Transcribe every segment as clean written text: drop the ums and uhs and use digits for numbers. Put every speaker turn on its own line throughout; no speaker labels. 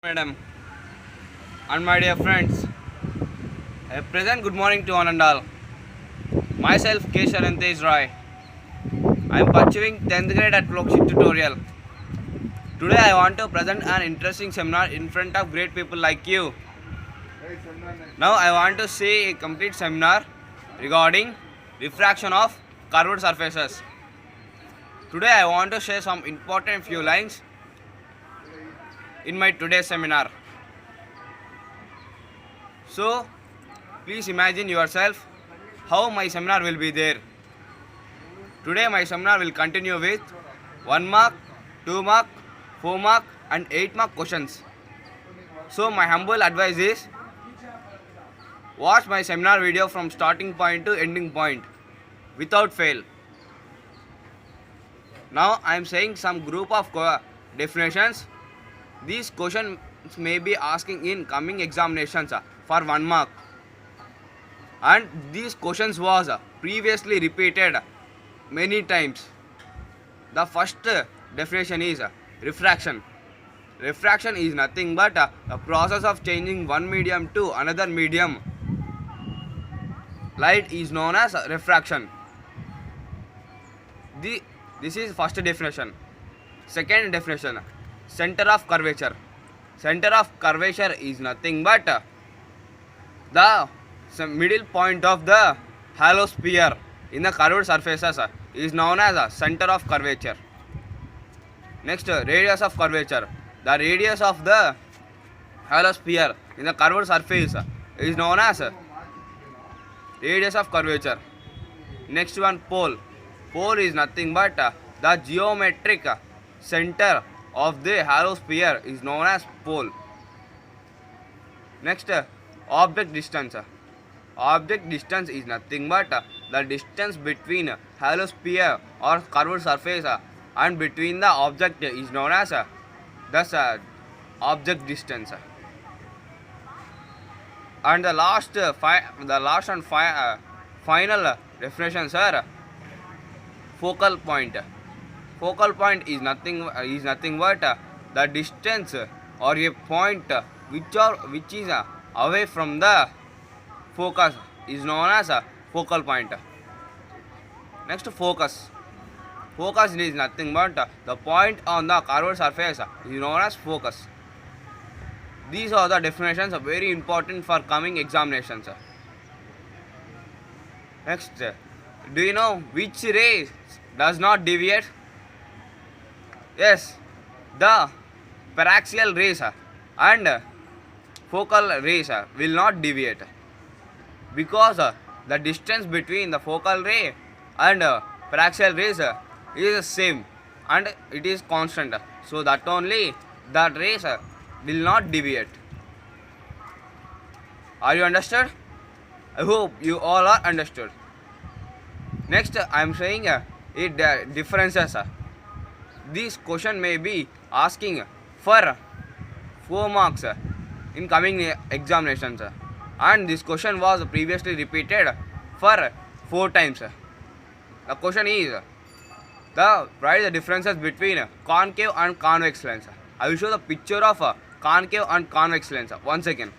Madam and my dear friends, a present good morning to one and all. Myself K. Sharantesh Roy. I am pursuing 10th grade at Lokshit Tutorial. Today I want to present an interesting seminar in front of great people like you. Now I want to say a complete seminar regarding refraction of curved surfaces. Today I want to share some important few lines in my today's seminar. So please imagine yourself how my seminar will be there. Today my seminar will continue with 1 mark, 2 mark, 4 mark and 8 mark questions. So my humble advice is watch my seminar video from starting point to ending point without fail. Now I am saying some group of definitions. These questions may be asking in coming examinations for 1 mark, and these questions was previously repeated many times. The first definition is refraction. Refraction is nothing but a process of changing one medium to another medium. Light is known as refraction. This is first definition. Second definition, center of curvature. Center of curvature is nothing but the middle point of the hollow sphere in the curved surfaces is known as a center of curvature. Next, radius of curvature. The radius of the hollow sphere in the curved surface is known as radius of curvature. Next one, pole. Pole is nothing but the geometric center of the hollow sphere is known as pole. Next, object distance. Object distance is nothing but the distance between hollow sphere or curved surface and between the object is known as the object distance. And the last and final definitions are focal point. Focal point is nothing but the distance or a point which is away from the focus is known as a focal point. Next, focus. Focus is nothing but the point on the curved surface is known as focus. These are the definitions very important for coming examinations. Next, do you know which ray does not deviate? Yes, the paraxial rays and focal rays will not deviate, because the distance between the focal ray and paraxial rays is the same and it is constant, so that only that rays will not deviate. Are you understood? I hope you all are understood. Next, I am saying it differences. This question may be asking for 4 marks in coming examinations, and this question was previously repeated for 4 times. The question is write the differences between concave and convex lens. I will show the picture of concave and convex lens once again.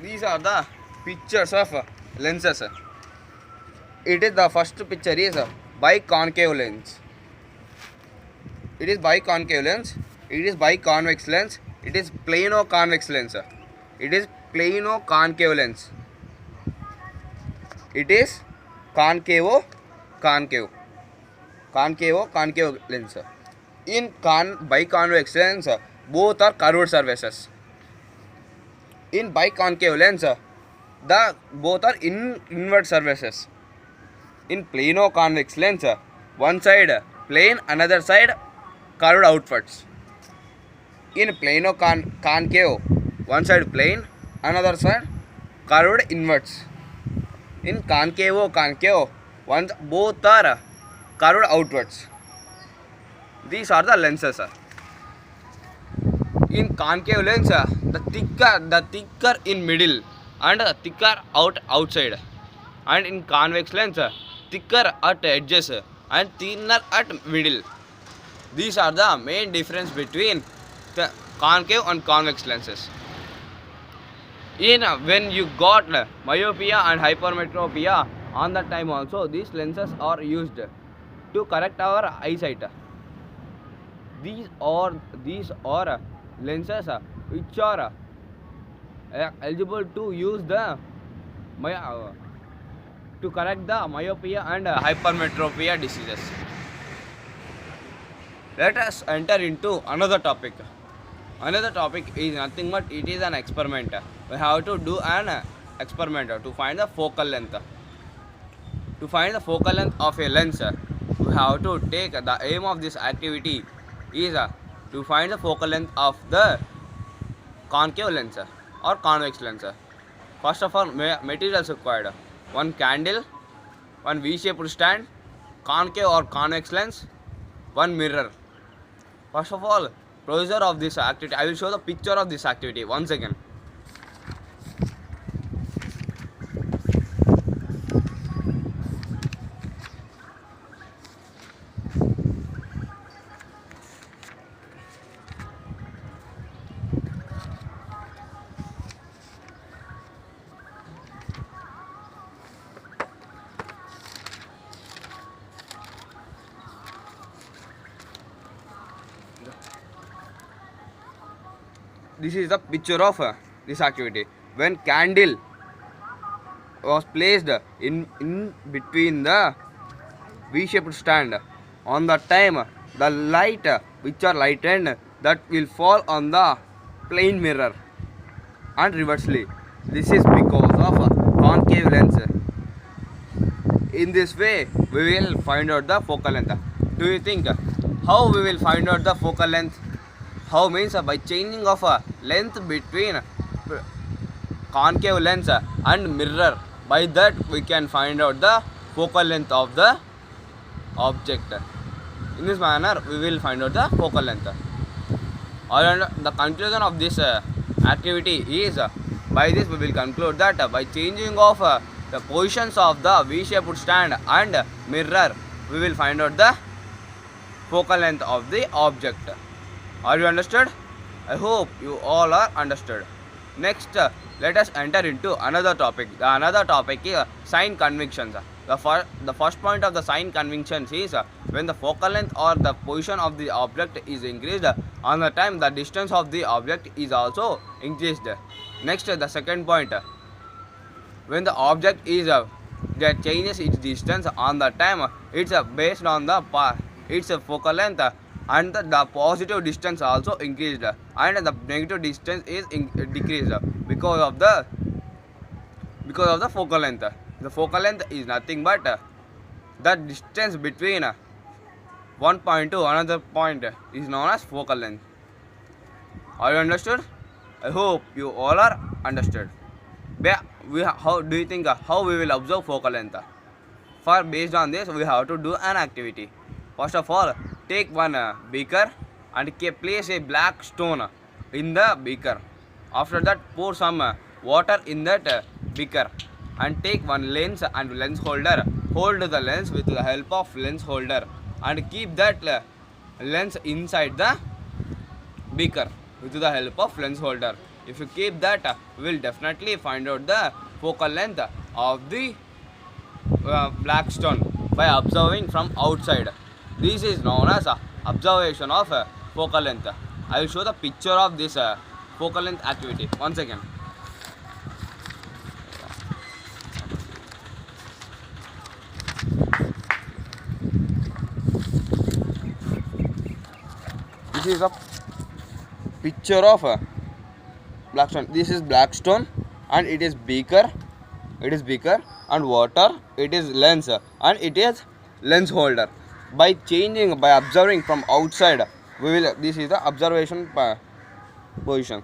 These are the pictures of lenses. It is the first picture is biconcave lens. It is biconcave lens. It is biconvex lens. It is plano-convex lens. It is plano-concave lens. It is concave lens. In biconvex lens, both are curved surfaces. In biconcave lens, both are inward surfaces. In plano-convex lens, one side plane, another side curved outwards. In plano-concave, one side plane, another side curved inwards. In concave, both are curved outwards. These are the lenses. In concave lens, the thicker in middle and thicker outside. and in convex lens thicker at edges and thinner at middle. These are the main difference between the concave and convex lenses. In when you got myopia and hypermetropia on that time also, these lenses are used to correct our eyesight. These are lenses which are eligible to use the to correct the myopia and hypermetropia diseases. Let us enter into another topic. Another topic is nothing but it is an experiment. We have to do an experiment to find the focal length. To find the focal length of a lens, we have to take the aim of this activity is to find the focal length of the concave lens or convex lens. First of all, materials required: one candle, one V-shaped stand, concave or convex lens, one mirror. First of all, procedure of this activity. I will show the picture of this activity once again. This is the picture of this activity. When candle was placed in between the V-shaped stand, on the time the light which are lightened that will fall on the plane mirror and reversely. This is because of concave lens. In this way, we will find out the focal length. Do you think how we will find out the focal length? How means by changing of a length between concave lens and mirror. By that we can find out the focal length of the object. In this manner we will find out the focal length. And the conclusion of this activity is by this we will conclude that by changing of the positions of the V-shaped stand and mirror, we will find out the focal length of the object. Are you understood? I hope you all are understood. Next, let us enter into another topic. The another topic is sign conventions. The first point of the sign conventions is when the focal length or the position of the object is increased, on the time the distance of the object is also increased. Next, the second point, when the object is that changes its distance, on the time it's based on the its focal length, and the positive distance also increased and the negative distance is decreased because of the focal length. The focal length is nothing but the distance between one point to another point is known as focal length. Are you understood? I hope you all are understood. How do you think how we will observe focal length? For based on this, we have to do an activity. First of all, take one beaker and place a black stone in the beaker. After that, pour some water in that beaker and take one lens and lens holder. Hold the lens with the help of lens holder and keep that lens inside the beaker with the help of lens holder. If you keep that, we will definitely find out the focal length of the black stone by observing from outside. This is known as observation of focal length. I will show the picture of this focal length activity once again. This is a picture of black stone. This is black stone and it is beaker. It is beaker and water. It is lens and it is lens holder. By observing from outside, this is the observation position.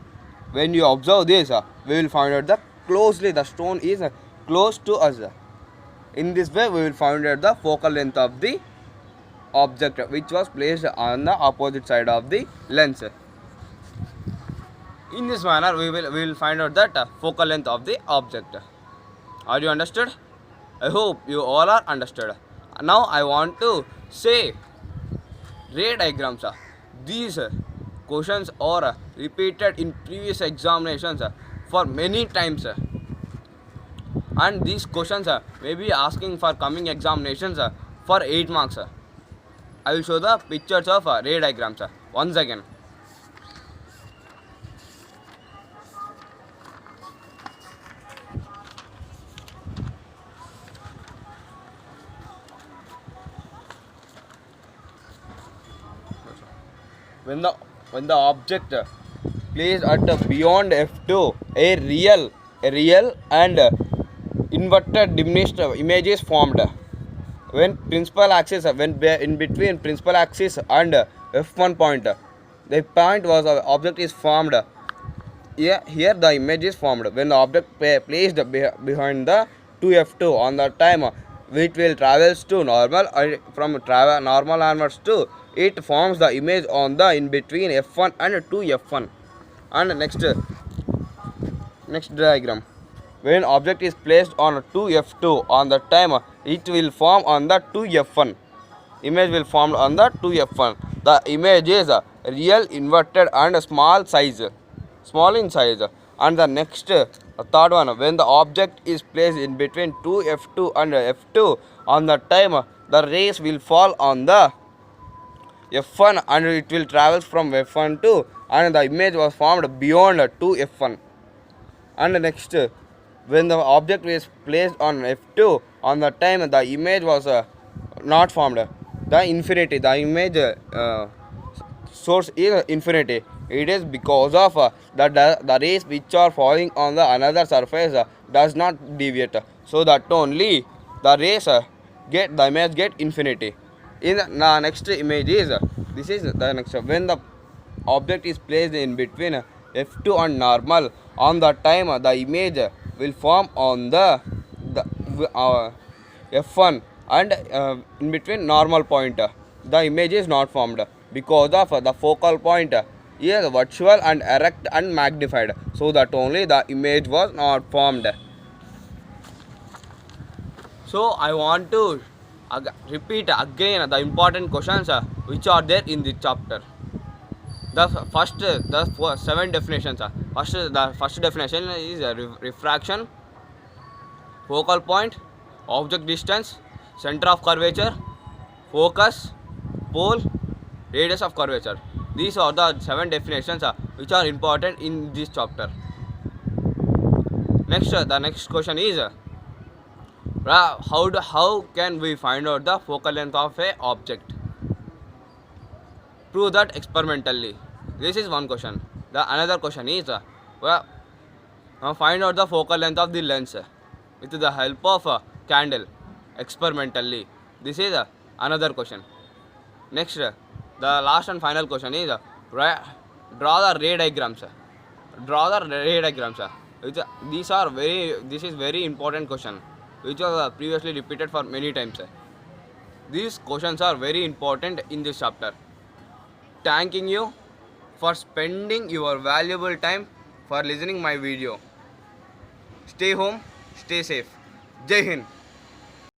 When you observe this, we will find out that the stone is close to us. In this way, we will find out the focal length of the object which was placed on the opposite side of the lens. In this manner, we will find out that focal length of the object. Are you understood? I hope you all are understood. Now I want to say ray diagrams. These questions are repeated in previous examinations for many times. And these questions may be asking for coming examinations for 8 marks. I will show the pictures of ray diagrams once again. When the object placed at beyond f2, a real and inverted diminished image is formed. When principal axis in between principal axis and f1 point, the point was object is formed. Here the image is formed when the object placed behind the 2f2 on the time it will travels to normal, from travel normal onwards to it forms the image on the in between f1 and 2f1. And next diagram, when object is placed on 2f2 on the time it will form on the 2f1, image will form on the 2f1. The image is real, inverted and small in size. And the next third one, when the object is placed in between 2f2 and f2 on the time the rays will fall on the f1 and it will travel from f1 to, and the image was formed beyond 2f1. And next, when the object is placed on f2 on the time the image was not formed, the image source is infinity. It is because of the rays which are falling on the another surface does not deviate, so that only the rays the image get infinity. In the next image is this is the next, when the object is placed in between f2 and normal on the time the image will form on the f1 and in between normal point the image is not formed because of the focal point is virtual and erect and magnified, so that only the image was not formed. So I want to repeat again the important questions which are there in this chapter. The 7 definitions. The first definition is refraction, focal point, object distance, center of curvature, focus, pole, radius of curvature. These are the 7 definitions which are important in this chapter. Next, the next question is how can we find out the focal length of a object? Prove that experimentally. This is one question. The another question is find out the focal length of the lens with the help of a candle experimentally. This is another question. Next, the last and final question is draw the ray diagrams. Draw the ray diagrams. This is very important question which was previously repeated for many times. These questions are very important in this chapter. Thanking you for spending your valuable time for listening my video. Stay home, stay safe. Jai Hind.